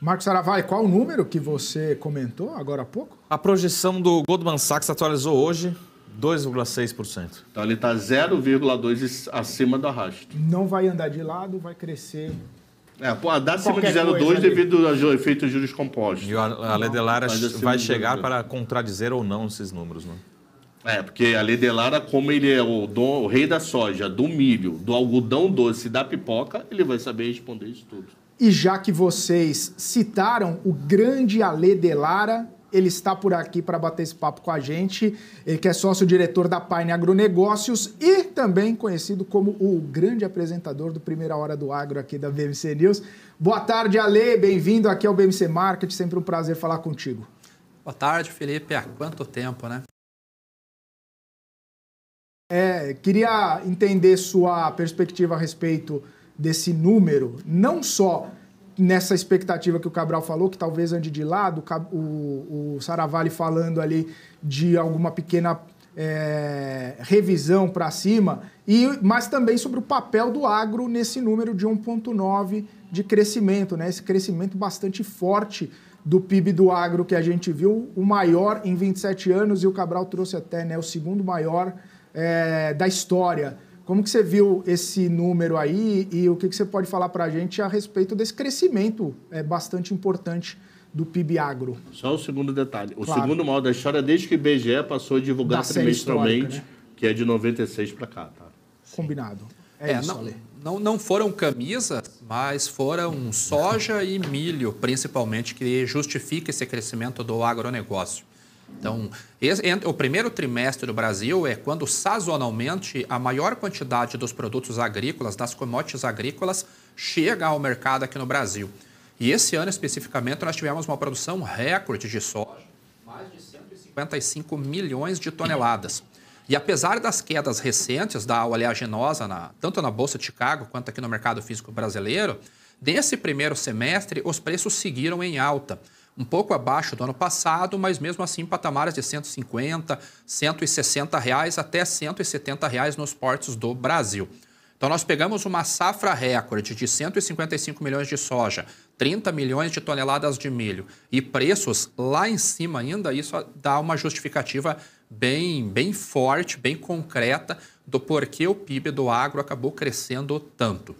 Marcos Saravalli, qual o número que você comentou agora há pouco? A projeção do Goldman Sachs atualizou hoje 2,6%. Então ele está 0,2 acima do arrasto. Não vai andar de lado, vai crescer. Dá acima de 0,2 devido ao efeito de juros compostos. E a Lei Delara vai chegar para contradizer ou não esses números, né? Porque a Lei Delara, como ele é o rei da soja, do milho, do algodão doce e da pipoca, ele vai saber responder isso tudo. E já que vocês citaram o grande Alê Delara, ele está por aqui para bater esse papo com a gente. Ele que é sócio-diretor da Pine Agronegócios e também conhecido como o grande apresentador do Primeira Hora do Agro aqui da BMC News. Boa tarde, Alê. Bem-vindo aqui ao BMC Market. Sempre um prazer falar contigo. Boa tarde, Felipe. Há quanto tempo, né? Queria entender sua perspectiva a respeito desse número, não só nessa expectativa que o Cabral falou, que talvez ande de lado, o Saravalli falando ali de alguma pequena revisão para cima, mas também sobre o papel do agro nesse número de 1,9 de crescimento, né? Esse crescimento bastante forte do PIB do agro que a gente viu, o maior em 27 anos, e o Cabral trouxe até, né, o segundo maior da história. Como que você viu esse número aí e o que você pode falar para a gente a respeito desse crescimento bastante importante do PIB agro? Só o segundo detalhe. O segundo maior da história desde que o IBGE passou a divulgar trimestralmente, né? Que é de 96 para cá. Tá? Combinado. Não foram camisas, mas foram soja e milho, principalmente, que justifica esse crescimento do agronegócio. Então, o primeiro trimestre do Brasil é quando, sazonalmente, a maior quantidade dos produtos agrícolas, das commodities agrícolas, chega ao mercado aqui no Brasil. E esse ano, especificamente, nós tivemos uma produção recorde de soja, mais de 155 milhões de toneladas. E apesar das quedas recentes da oleaginosa, tanto na Bolsa de Chicago quanto aqui no mercado físico brasileiro, nesse primeiro semestre, os preços seguiram em alta. Um pouco abaixo do ano passado, mas mesmo assim patamares de R$ 150, R$ 160 reais, até R$ 170 reais nos portos do Brasil. Então nós pegamos uma safra recorde de 155 milhões de soja, 30 milhões de toneladas de milho e preços lá em cima ainda, isso dá uma justificativa bem forte, bem concreta do porquê o PIB do agro acabou crescendo tanto.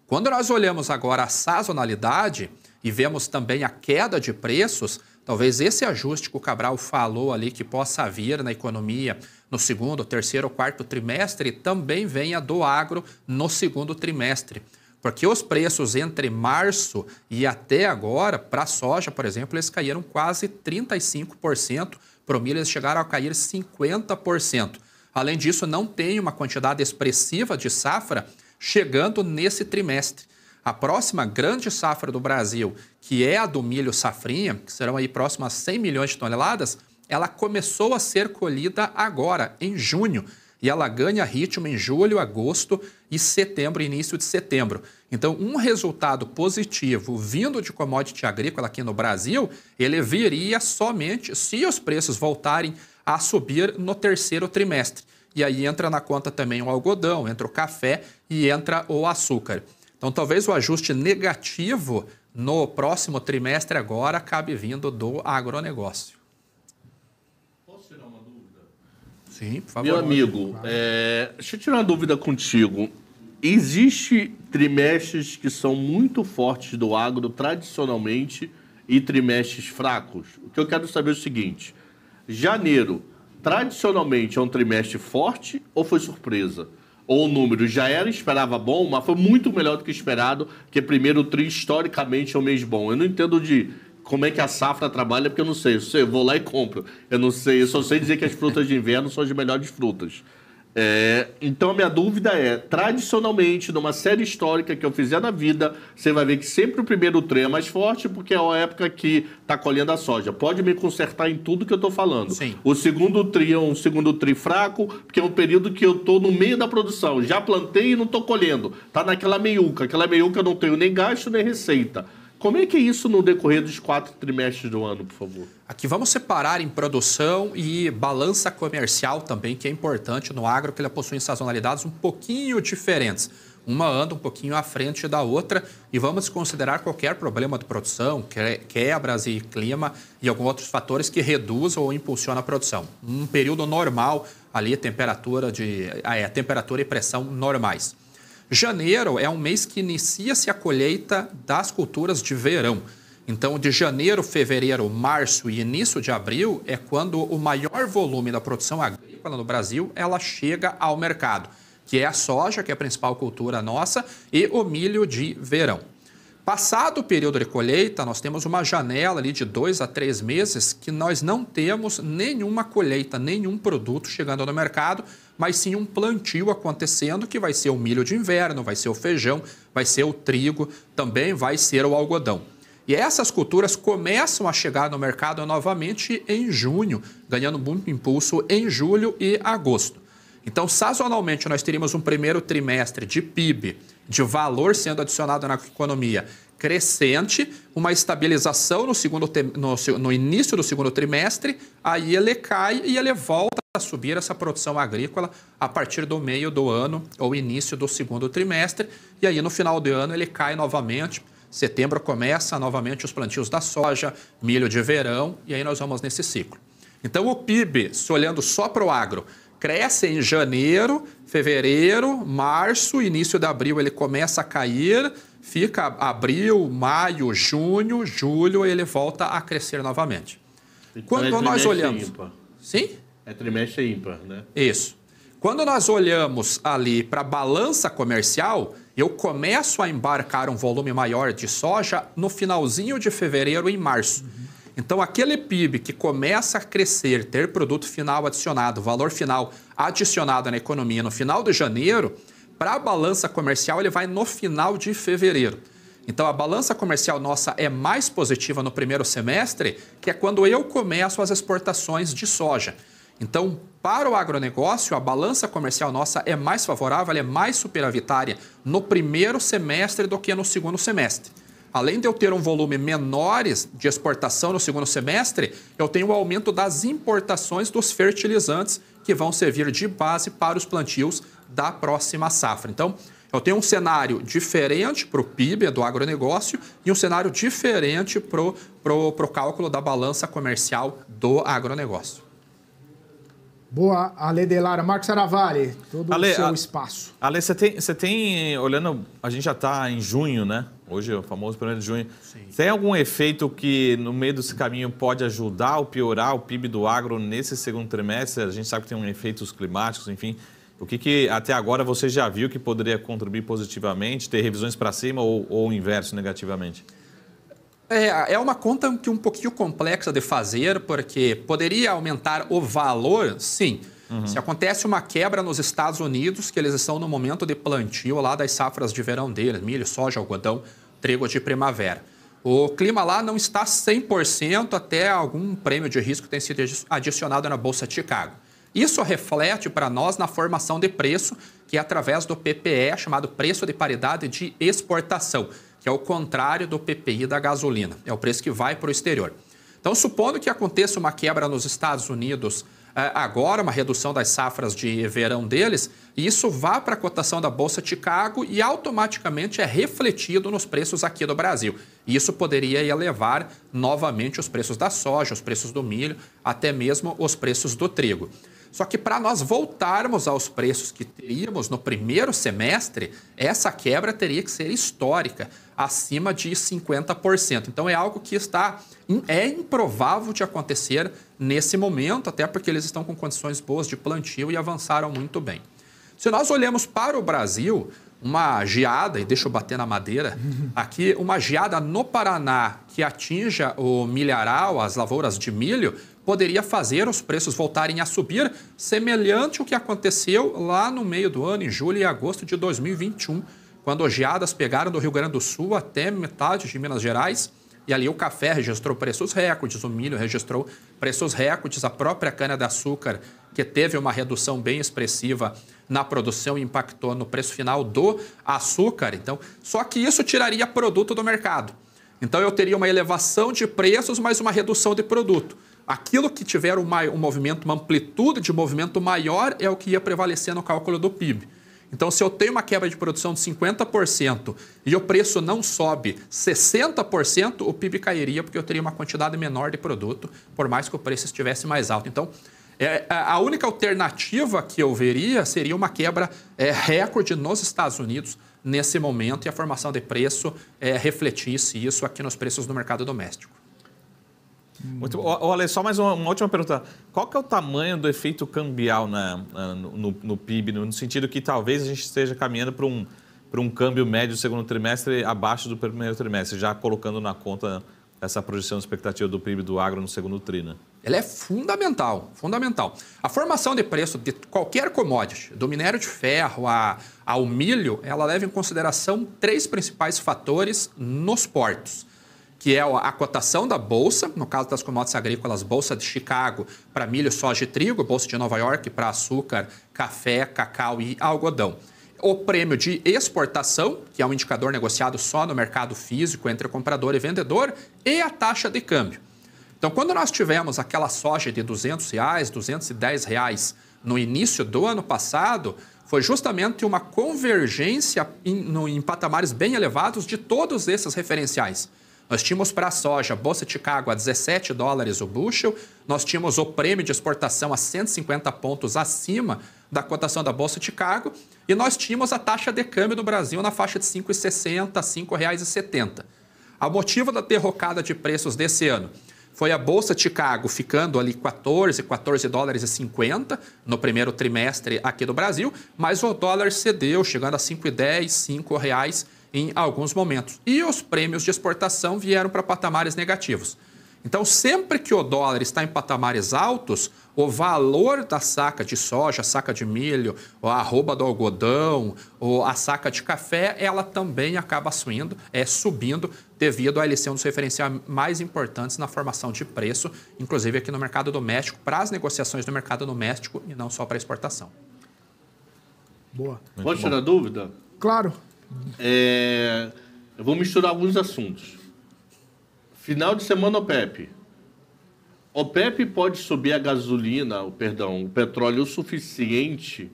Quando nós olhamos agora a sazonalidade e vemos também a queda de preços, talvez esse ajuste que o Cabral falou ali que possa vir na economia no segundo, terceiro ou quarto trimestre também venha do agro no segundo trimestre. Porque os preços entre março e até agora, para a soja, por exemplo, eles caíram quase 35%, para o milho eles chegaram a cair 50%. Além disso, não tem uma quantidade expressiva de safra chegando nesse trimestre. A próxima grande safra do Brasil, que é a do milho safrinha, que serão aí próximas 100 milhões de toneladas, ela começou a ser colhida agora, em junho. E ela ganha ritmo em julho, agosto e setembro, início de setembro. Então, um resultado positivo vindo de commodity agrícola aqui no Brasil, ele viria somente se os preços voltarem a subir no terceiro trimestre. E aí entra na conta também o algodão, entra o café e entra o açúcar. Então, talvez o ajuste negativo no próximo trimestre agora acabe vindo do agronegócio. Posso tirar uma dúvida? Sim, por favor. Meu amigo, deixa eu tirar uma dúvida contigo. Existem trimestres que são muito fortes do agro tradicionalmente e trimestres fracos? O que eu quero saber é o seguinte. Janeiro, tradicionalmente, é um trimestre forte ou foi surpresa? Ou o número já era, esperava bom, mas foi muito melhor do que esperado, porque primeiro tri, historicamente, é um mês bom. Eu não entendo de como é que a safra trabalha, porque eu não sei. Eu vou lá e compro. Eu não sei, eu só sei dizer que as frutas de inverno são as melhores frutas. Então, a minha dúvida é, tradicionalmente, numa série histórica que eu fizer na vida, você vai ver que sempre o primeiro tri é mais forte, porque é a época que está colhendo a soja. Pode me consertar em tudo que eu estou falando. Sim. O segundo tri é um segundo tri fraco, porque é um período que eu estou no meio da produção. Já plantei e não estou colhendo. Está naquela meiuca. Aquela meiuca eu não tenho nem gasto, nem receita. Como é que é isso no decorrer dos 4 trimestres do ano, por favor? Aqui vamos separar em produção e balança comercial também, que é importante no agro, que ele possui sazonalidades um pouquinho diferentes. uma anda um pouquinho à frente da outra e vamos considerar qualquer problema de produção, quebras e clima e alguns outros fatores que reduzam ou impulsionam a produção. Um período normal, ali temperatura e pressão normais. Janeiro é um mês que inicia-se a colheita das culturas de verão. Então, de janeiro, fevereiro, março e início de abril é quando o maior volume da produção agrícola no Brasil ela chega ao mercado, que é a soja, que é a principal cultura nossa, e o milho de verão. Passado o período de colheita, nós temos uma janela ali de 2 a 3 meses que nós não temos nenhuma colheita, nenhum produto chegando no mercado, mas sim um plantio acontecendo, que vai ser o milho de inverno, vai ser o feijão, vai ser o trigo, também vai ser o algodão. E essas culturas começam a chegar no mercado novamente em junho, ganhando muito impulso em julho e agosto. Então, sazonalmente, nós teríamos um primeiro trimestre de PIB, de valor sendo adicionado na economia, crescente, uma estabilização no início do segundo trimestre, aí ele cai e ele volta a subir essa produção agrícola a partir do meio do ano ou início do segundo trimestre, e aí no final do ano ele cai novamente. Setembro começa novamente os plantios da soja, milho de verão, e aí nós vamos nesse ciclo. Então, o PIB, se olhando só para o agro, cresce em janeiro, fevereiro, março, início de abril ele começa a cair, fica abril, maio, junho, julho, ele volta a crescer novamente. Então, quando nós olhamos... ímpar. Sim? É trimestre ímpar, né? Isso. Quando nós olhamos ali para a balança comercial, eu começo a embarcar um volume maior de soja no finalzinho de fevereiro e março. Então, aquele PIB que começa a crescer, ter produto final adicionado, valor final adicionado na economia no final de janeiro, para a balança comercial ele vai no final de fevereiro. Então, a balança comercial nossa é mais positiva no primeiro semestre, que é quando eu começo as exportações de soja. Então, para o agronegócio, a balança comercial nossa é mais favorável, ela é mais superavitária no primeiro semestre do que no segundo semestre. Além de eu ter um volume menores de exportação no segundo semestre, eu tenho o aumento das importações dos fertilizantes que vão servir de base para os plantios da próxima safra. Então, eu tenho um cenário diferente para o PIB do agronegócio e um cenário diferente para o cálculo da balança comercial do agronegócio. Boa, Ale Delara. Marcos Aravalli, todo o seu espaço. Ale, você tem, olhando, a gente já está em junho, né? Hoje é o famoso 1º de junho. Sim. Tem algum efeito que no meio desse caminho pode ajudar ou piorar o PIB do agro nesse segundo trimestre? A gente sabe que tem efeitos climáticos, enfim. O que até agora você já viu que poderia contribuir positivamente, ter revisões para cima ou o inverso negativamente? É uma conta que um pouquinho complexa de fazer, porque poderia aumentar o valor, sim. Se acontece uma quebra nos Estados Unidos, que eles estão no momento de plantio lá das safras de verão deles, milho, soja, algodão, trigo de primavera. O clima lá não está 100%, até algum prêmio de risco tem sido adicionado na Bolsa de Chicago. Isso reflete para nós na formação de preço, que é através do PPE, chamado Preço de Paridade de Exportação, que é o contrário do PPI da gasolina. É o preço que vai para o exterior. Então, supondo que aconteça uma quebra nos Estados Unidos agora, uma redução das safras de verão deles, isso vai para a cotação da Bolsa de Chicago e automaticamente é refletido nos preços aqui do Brasil. Isso poderia elevar novamente os preços da soja, os preços do milho, até mesmo os preços do trigo. Só que para nós voltarmos aos preços que teríamos no primeiro semestre, essa quebra teria que ser histórica, acima de 50%. Então é algo que é improvável de acontecer nesse momento, até porque eles estão com condições boas de plantio e avançaram muito bem. Se nós olhamos para o Brasil, uma geada, e deixa eu bater na madeira, aqui uma geada no Paraná que atinja o milharal, as lavouras de milho, poderia fazer os preços voltarem a subir, semelhante ao que aconteceu lá no meio do ano, em julho e agosto de 2021, quando geadas pegaram do Rio Grande do Sul até metade de Minas Gerais, e ali o café registrou preços recordes, o milho registrou preços recordes, a própria cana-de-açúcar, que teve uma redução bem expressiva na produção e impactou no preço final do açúcar. Então, só que isso tiraria produto do mercado. Então, eu teria uma elevação de preços, mas uma redução de produto. Aquilo que tiver um movimento, uma amplitude de movimento maior é o que ia prevalecer no cálculo do PIB. Então, se eu tenho uma quebra de produção de 50% e o preço não sobe 60%, o PIB cairia porque eu teria uma quantidade menor de produto, por mais que o preço estivesse mais alto. Então, a única alternativa que eu veria seria uma quebra recorde nos Estados Unidos nesse momento e a formação de preço refletisse isso aqui nos preços do mercado doméstico. Muito bom. Ale, só mais uma última pergunta. Qual que é o tamanho do efeito cambial no PIB, no sentido que talvez a gente esteja caminhando para um câmbio médio do segundo trimestre abaixo do primeiro trimestre, já colocando na conta essa projeção expectativa do PIB do agro no segundo tri, né? Ela é fundamental, fundamental. A formação de preço de qualquer commodity, do minério de ferro ao milho, ela leva em consideração 3 principais fatores nos portos, que é a cotação da bolsa, no caso das commodities agrícolas, bolsa de Chicago para milho, soja e trigo, bolsa de Nova York para açúcar, café, cacau e algodão. O prêmio de exportação, que é um indicador negociado só no mercado físico entre comprador e vendedor, e a taxa de câmbio. Então, quando nós tivemos aquela soja de R$200, R$210 no início do ano passado, foi justamente uma convergência em patamares bem elevados de todos esses referenciais. Nós tínhamos para a soja, a Bolsa de Chicago a $17 o bushel, nós tínhamos o prêmio de exportação a 150 pontos acima da cotação da Bolsa de Chicago e nós tínhamos a taxa de câmbio no Brasil na faixa de R$ 5,60 a R$ 5,70. O motivo da derrocada de preços desse ano foi a Bolsa de Chicago ficando ali $14,50 no primeiro trimestre aqui do Brasil, mas o dólar cedeu, chegando a R$ 5,10, R$ 5,00 em alguns momentos. E os prêmios de exportação vieram para patamares negativos. Então, sempre que o dólar está em patamares altos, o valor da saca de soja, a saca de milho, a arroba do algodão, ou a saca de café, ela também acaba subindo devido a ele ser um dos referenciais mais importantes na formação de preço, inclusive aqui no mercado doméstico, para as negociações do mercado doméstico e não só para exportação. Boa. Pode tirar dúvida? Claro. Eu vou misturar alguns assuntos. Final de semana OPEP. OPEP pode subir a gasolina, o petróleo o suficiente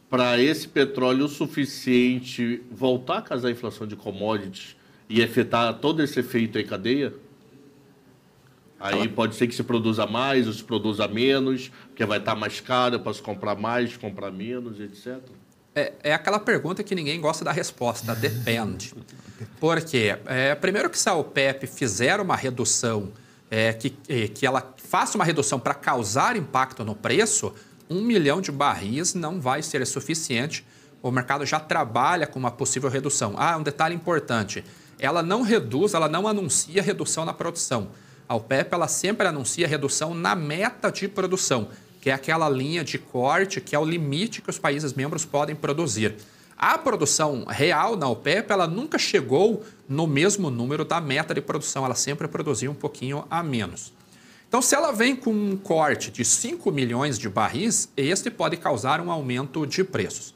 para esse petróleo o suficiente voltar a causar a inflação de commodities e afetar todo esse efeito em cadeia? Aí pode ser que se produza mais ou se produza menos, porque vai estar mais caro, eu posso comprar mais, comprar menos, etc. É aquela pergunta que ninguém gosta da resposta, depende. Por quê? Primeiro que se a OPEP fizer uma redução, que ela faça uma redução para causar impacto no preço, 1 milhão de barris não vai ser suficiente. O mercado já trabalha com uma possível redução. Um detalhe importante, ela não reduz, ela não anuncia redução na produção. A OPEP ela sempre anuncia redução na meta de produção, que é aquela linha de corte, que é o limite que os países membros podem produzir. A produção real na OPEP, ela nunca chegou no mesmo número da meta de produção, ela sempre produziu um pouquinho a menos. Então, se ela vem com um corte de 5 milhões de barris, este pode causar um aumento de preços.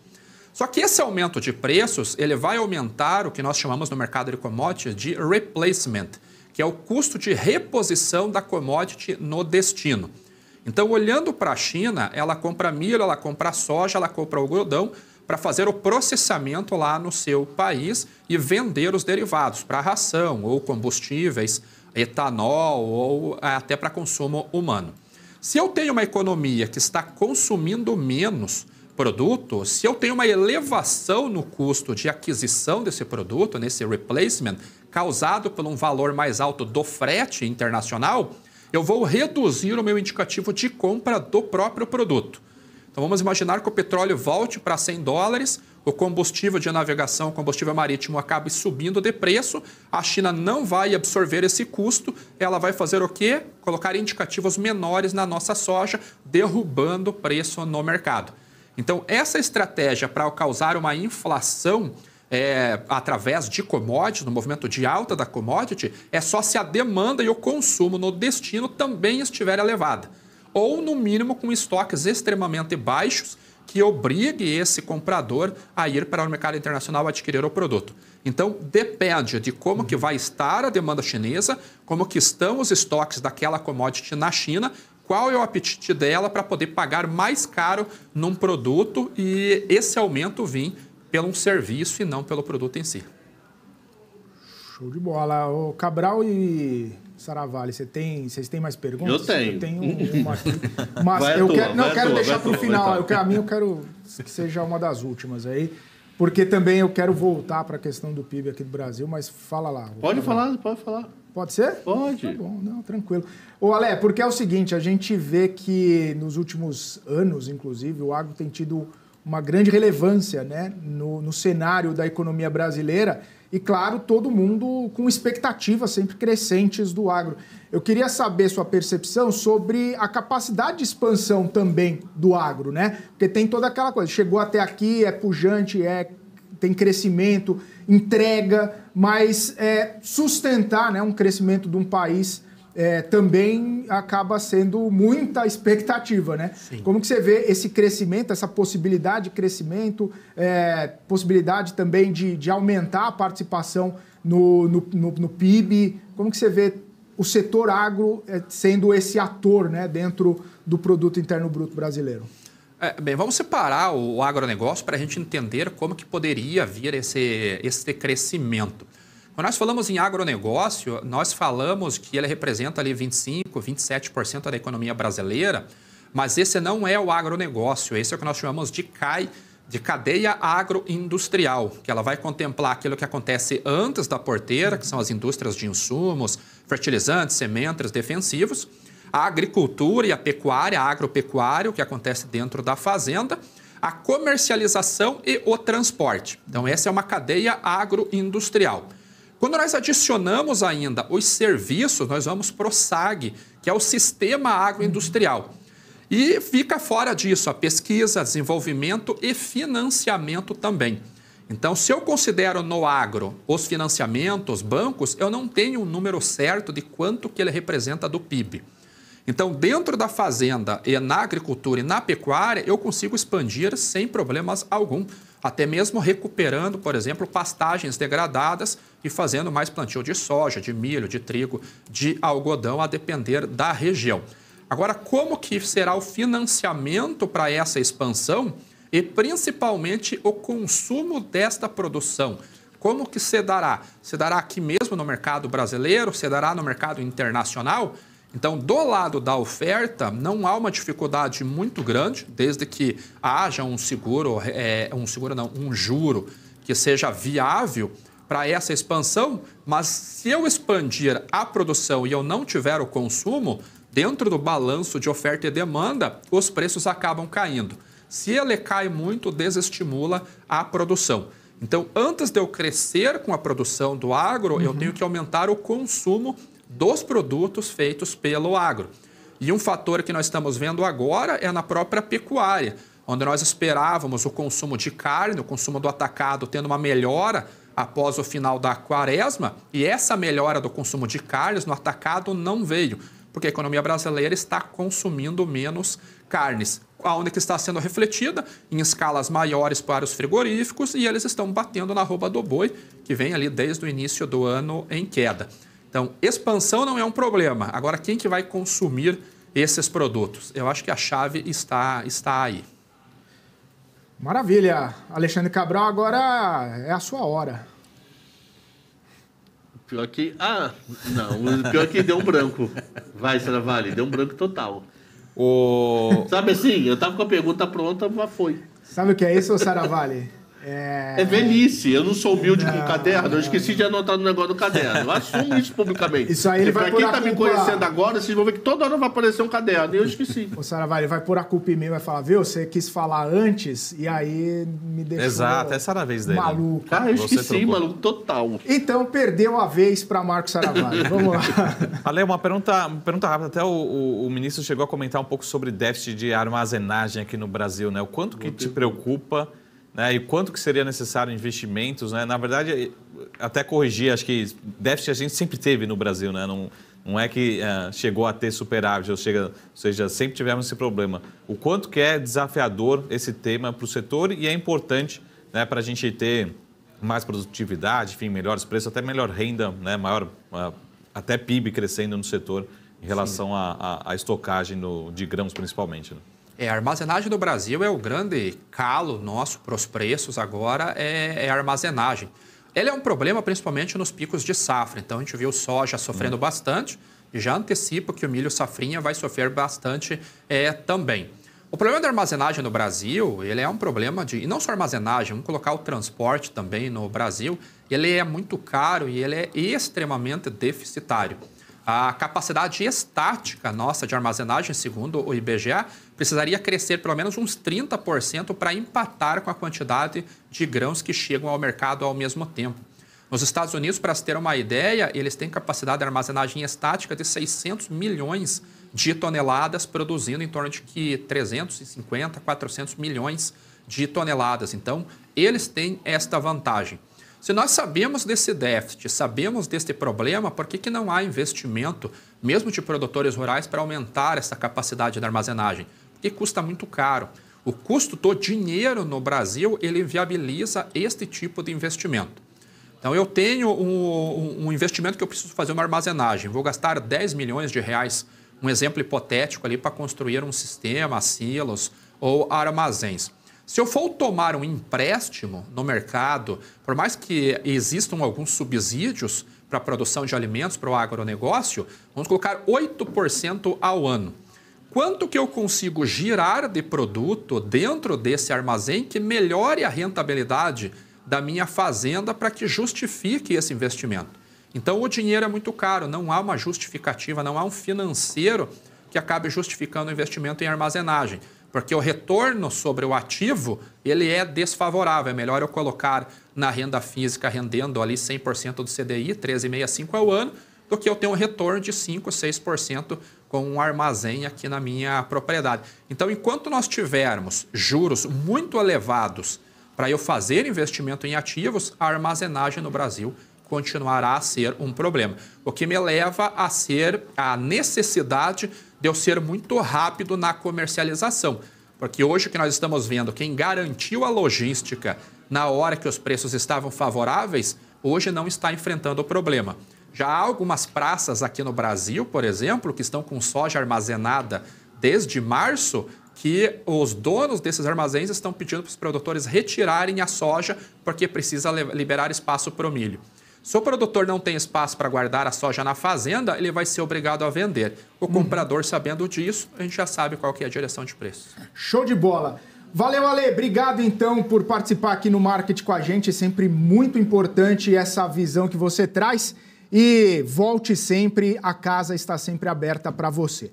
Só que esse aumento de preços, ele vai aumentar o que nós chamamos no mercado de commodities de replacement, que é o custo de reposição da commodity no destino. Então, olhando para a China, ela compra milho, ela compra soja, ela compra algodão para fazer o processamento lá no seu país e vender os derivados para ração ou combustíveis, etanol ou até para consumo humano. Se eu tenho uma economia que está consumindo menos produto, se eu tenho uma elevação no custo de aquisição desse produto, nesse replacement, causado por um valor mais alto do frete internacional, eu vou reduzir o meu indicativo de compra do próprio produto. Então, vamos imaginar que o petróleo volte para $100, o combustível de navegação, o combustível marítimo acabe subindo de preço, a China não vai absorver esse custo, ela vai fazer o quê? Colocar indicativos menores na nossa soja, derrubando o preço no mercado. Então, essa estratégia para causar uma inflação através de commodities, no movimento de alta da commodity, é só se a demanda e o consumo no destino também estiver elevada. Ou, no mínimo, com estoques extremamente baixos que obrigue esse comprador a ir para o mercado internacional adquirir o produto. Então, depende de como que vai estar a demanda chinesa, como que estão os estoques daquela commodity na China, qual é o apetite dela para poder pagar mais caro num produto e esse aumento vir pelo um serviço e não pelo produto em si. Show de bola. Ô, Cabral e Saravalli, vocês têm mais perguntas? Eu tenho. Eu tenho uma aqui. Mas eu quero deixar para o final. A minha eu quero que seja uma das últimas aí. Porque também eu quero voltar para a questão do PIB aqui do Brasil, mas fala lá. Pode falar. Pode ser? Pode. Tá bom, não, tranquilo. Ô, Ale, porque é o seguinte, a gente vê que nos últimos anos, inclusive, o agro tem tido uma grande relevância, né, no cenário da economia brasileira e, claro, todo mundo com expectativas sempre crescentes do agro. Eu queria saber sua percepção sobre a capacidade de expansão também do agro, né? Porque tem toda aquela coisa, chegou até aqui, é pujante, tem crescimento, entrega, mas sustentar, né, um crescimento de um país também acaba sendo muita expectativa, né? Sim. Como que você vê esse crescimento, essa possibilidade de crescimento, possibilidade também de aumentar a participação no PIB? Como que você vê o setor agro sendo esse ator, né, dentro do Produto Interno Bruto brasileiro? Bem, vamos separar o agronegócio para a gente entender como que poderia vir esse crescimento. Quando nós falamos em agronegócio, nós falamos que ele representa ali 25%, 27% da economia brasileira, mas esse não é o agronegócio, esse é o que nós chamamos de CAI, de cadeia agroindustrial, que ela vai contemplar aquilo que acontece antes da porteira, que são as indústrias de insumos, fertilizantes, sementes, defensivos, a agricultura e a pecuária, a agropecuária, o que acontece dentro da fazenda, a comercialização e o transporte. Então, essa é uma cadeia agroindustrial. Quando nós adicionamos ainda os serviços, nós vamos para o SAG, que é o Sistema Agroindustrial. E fica fora disso a pesquisa, desenvolvimento e financiamento também. Então, se eu considero no agro os financiamentos, bancos, eu não tenho um número certo de quanto que ele representa do PIB. Então, dentro da fazenda e na agricultura e na pecuária, eu consigo expandir sem problemas algum, até mesmo recuperando, por exemplo, pastagens degradadas e fazendo mais plantio de soja, de milho, de trigo, de algodão, a depender da região. Agora, como que será o financiamento para essa expansão e, principalmente, o consumo desta produção? Como que se dará? Se dará aqui mesmo no mercado brasileiro? Se dará no mercado internacional? Então, do lado da oferta, não há uma dificuldade muito grande, desde que haja um juro que seja viável para essa expansão, mas se eu expandir a produção e eu não tiver o consumo, dentro do balanço de oferta e demanda, os preços acabam caindo. Se ele cai muito, desestimula a produção. Então, antes de eu crescer com a produção do agro, eu tenho que aumentar o consumo dos produtos feitos pelo agro. E um fator que nós estamos vendo agora é na própria pecuária, onde nós esperávamos o consumo de carne, o consumo do atacado tendo uma melhora após o final da quaresma, e essa melhora do consumo de carnes no atacado não veio, porque a economia brasileira está consumindo menos carnes, onde que está sendo refletida em escalas maiores para os frigoríficos, e eles estão batendo na arroba do boi, que vem ali desde o início do ano em queda. Então, expansão não é um problema. Agora, quem que vai consumir esses produtos? Eu acho que a chave está aí. Maravilha. Alexandre Cabral, agora é a sua hora. Pior que... pior que deu um branco. Vai, Saravalli, deu um branco total. Sabe assim, eu tava com a pergunta pronta, mas foi. Sabe o que é isso, Saravalli? É velhice. Eu não sou humilde com o caderno. Eu esqueci de anotar no negócio do caderno. Eu assumo isso publicamente. Isso aí ele vai pra quem tá me conhecendo agora, vocês vão ver que toda hora vai aparecer um caderno. E eu esqueci. O Saravalli vai pôr a culpa em mim e vai falar, viu? Você quis falar antes e aí me deixou... Exato, essa era a vez dele. Maluco. Cara, eu esqueci, maluco, total. Então, perdeu a vez para Marcos Saravalli. Vamos lá. Ale, uma pergunta rápida. Até o ministro chegou a comentar um pouco sobre déficit de armazenagem aqui no Brasil, né? O quanto que te preocupa... Né, e quanto que seria necessário investimentos, né? Na verdade, até corrigir, acho que déficit a gente sempre teve no Brasil, né? Não é que chegou a ter superávit, ou seja, sempre tivemos esse problema. O quanto que é desafiador esse tema para o setor e é importante, né, para a gente ter mais produtividade, enfim, melhores preços, até melhor renda, né, maior, até PIB crescendo no setor em relação à estocagem de grãos, principalmente. Né? A armazenagem do Brasil é o grande calo nosso para os preços agora, é a armazenagem. Ele é um problema principalmente nos picos de safra. Então, a gente viu soja sofrendo bastante e já antecipo que o milho safrinha vai sofrer bastante também. O problema da armazenagem no Brasil, ele é um problema e não só armazenagem, vamos colocar o transporte também no Brasil, ele é muito caro e ele é extremamente deficitário. A capacidade estática nossa de armazenagem, segundo o IBGE, precisaria crescer pelo menos uns 30% para empatar com a quantidade de grãos que chegam ao mercado ao mesmo tempo. Nos Estados Unidos, para se ter uma ideia, eles têm capacidade de armazenagem estática de 600 milhões de toneladas, produzindo em torno de 350, 400 milhões de toneladas. Então, eles têm esta vantagem. Se nós sabemos desse déficit, sabemos deste problema, por que não há investimento, mesmo de produtores rurais, para aumentar essa capacidade de armazenagem? Porque custa muito caro. O custo do dinheiro no Brasil, ele viabiliza este tipo de investimento. Então, eu tenho um investimento que eu preciso fazer uma armazenagem. Vou gastar 10 milhões de reais, um exemplo hipotético ali, para construir um sistema, silos ou armazéns. Se eu for tomar um empréstimo no mercado, por mais que existam alguns subsídios para a produção de alimentos para o agronegócio, vamos colocar 8% ao ano. Quanto que eu consigo girar de produto dentro desse armazém que melhore a rentabilidade da minha fazenda para que justifique esse investimento? Então, o dinheiro é muito caro, não há uma justificativa, não há um financeiro que acabe justificando o investimento em armazenagem. Porque o retorno sobre o ativo, ele é desfavorável. É melhor eu colocar na renda física rendendo ali 100% do CDI, 13,65 ao ano, do que eu ter um retorno de 5%, 6% com um armazém aqui na minha propriedade. Então, enquanto nós tivermos juros muito elevados para eu fazer investimento em ativos, a armazenagem no Brasil continuará a ser um problema. O que me leva a ser a necessidade de eu ser muito rápido na comercialização. Porque hoje o que nós estamos vendo, quem garantiu a logística na hora que os preços estavam favoráveis, hoje não está enfrentando o problema. Já há algumas praças aqui no Brasil, por exemplo, que estão com soja armazenada desde março, que os donos desses armazéns estão pedindo para os produtores retirarem a soja porque precisa liberar espaço para o milho. Se o produtor não tem espaço para guardar a soja na fazenda, ele vai ser obrigado a vender. O comprador, sabendo disso, a gente já sabe qual que é a direção de preço. Show de bola. Valeu, Ale. Obrigado, então, por participar aqui no Market com a gente. É sempre muito importante essa visão que você traz. E volte sempre, a casa está sempre aberta para você.